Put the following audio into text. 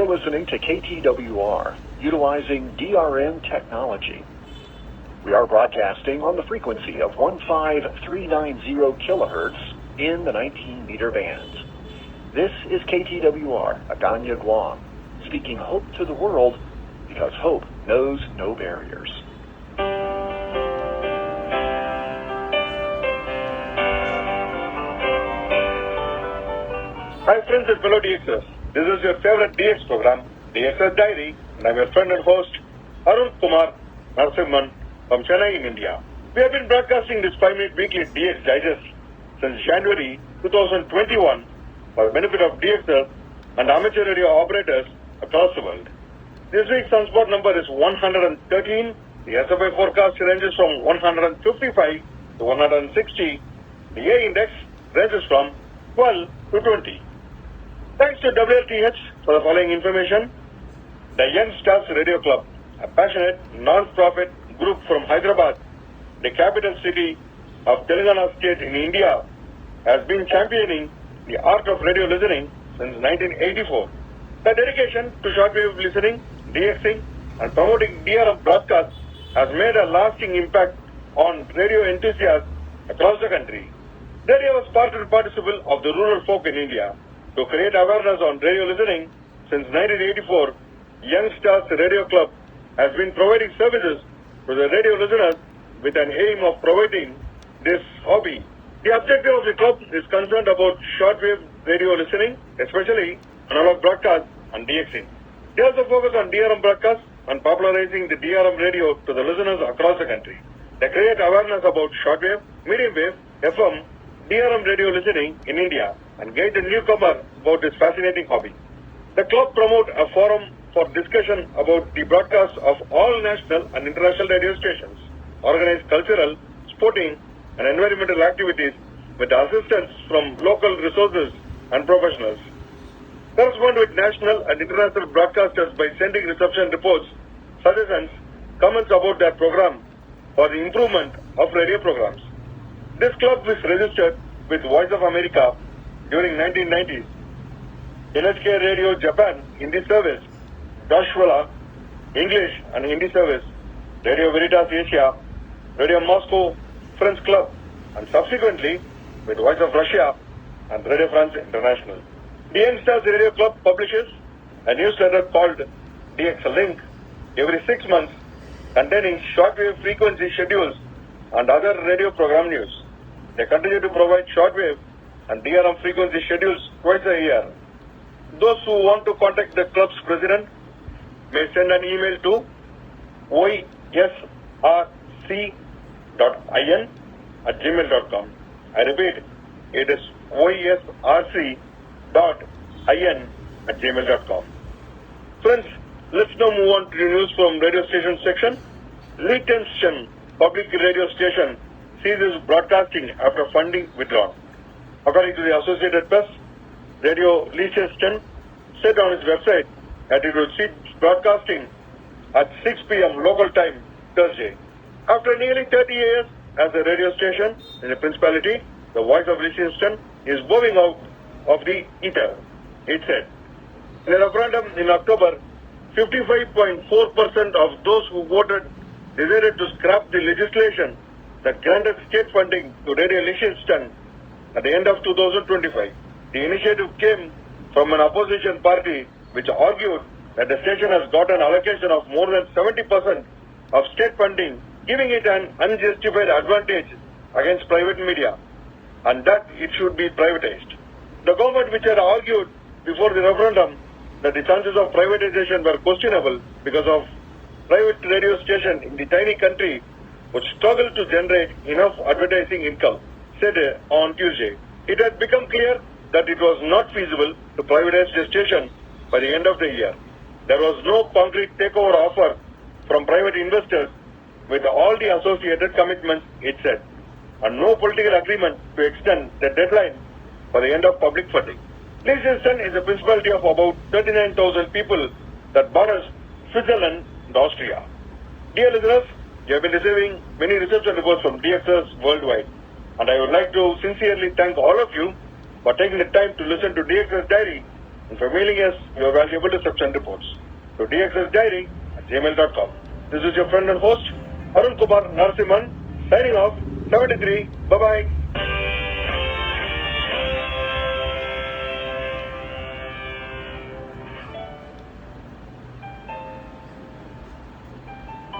listening to KTWR, utilizing DRM technology. We are broadcasting on the frequency of 15390 kHz in the 19-meter band. This is KTWR, Agana, Guam, speaking hope to the world because hope knows no barriers. Hi friends and fellow DXers, this is your favorite DX program, DXer Diary, and I'm your friend and host, Arun Kumar Narasimhan from Chennai in India. We have been broadcasting this 5-minute weekly DX Digest since January 2021 for the benefit of DXers and amateur radio operators across the world. This week's sunspot number is 113. The SFI forecast ranges from 155 to 160. The A index ranges from 12 to 20. Thanks to WRTH for the following information. The Young Stars Radio Club, a passionate, non-profit group from Hyderabad, the capital city of Telangana state in India, has been championing the art of radio listening since 1984. The dedication to shortwave listening, DXing, and promoting DRM broadcasts has made a lasting impact on radio enthusiasts across the country. Radio was part and participle of the rural folk in India. To create awareness on radio listening, since 1984, Young Stars Radio Club has been providing services to the radio listeners with an aim of providing this hobby. The objective of the club is concerned about shortwave radio listening, especially analog broadcasts and DXing. They also focus on DRM broadcasts and popularizing the DRM radio to the listeners across the country. They create awareness about shortwave, medium wave, FM, DRM radio listening in India and guide the newcomer about this fascinating hobby. The club promote a forum for discussion about the broadcast of all national and international radio stations, organize cultural, sporting and environmental activities with assistance from local resources and professionals. Correspond with national and international broadcasters by sending reception reports, suggestions, comments about their program for the improvement of radio programs. This club is registered with Voice of America during 1990s, NHK Radio Japan Hindi Service, Deutsche Welle English and Hindi Service, Radio Veritas Asia, Radio Moscow French Club, and subsequently with Voice of Russia and Radio France International. The Young Stars Radio Club publishes a newsletter called DXer Link every 6 months containing shortwave frequency schedules and other radio program news. They continue to provide shortwave and DRM frequency schedules twice a year. Those who want to contact the club's president may send an email to ysrc.in@gmail.com. I repeat, it is ysrc.in@gmail.com. Friends, let's now move on to the news from radio station section. Liechtenstein Public Radio Station ceases broadcasting after funding withdrawn. According to the Associated Press, Radio Liechtenstein said on its website that it would cease broadcasting at 6 p.m. local time Thursday. After nearly 30 years as a radio station in the Principality, the Voice of Liechtenstein is bowing out of the ether, it said. In a referendum in October, 55.4% of those who voted decided to scrap the legislation that granted state funding to Radio Liechtenstein at the end of 2025. The initiative came from an opposition party which argued that the station has got an allocation of more than 70% of state funding, giving it an unjustified advantage against private media, and that it should be privatized. The government, which had argued before the referendum that the chances of privatization were questionable because of private radio station in the tiny country would struggle to generate enough advertising income, said on Tuesday. It had become clear that it was not feasible to privatize the station by the end of the year. There was no concrete takeover offer from private investors with all the associated commitments, it said, and no political agreement to extend the deadline for the end of public funding. Liechtenstein is a principality of about 39,000 people that borders Switzerland and Austria. Dear listeners, you have been receiving many reception reports from DXers worldwide, and I would like to sincerely thank all of you for taking the time to listen to DXer's Diary and for mailing us your valuable reception reports to dxsdiary@gmail.com. This is your friend and host, Arun Kumar Narasimhan, signing off. 73. Bye-bye.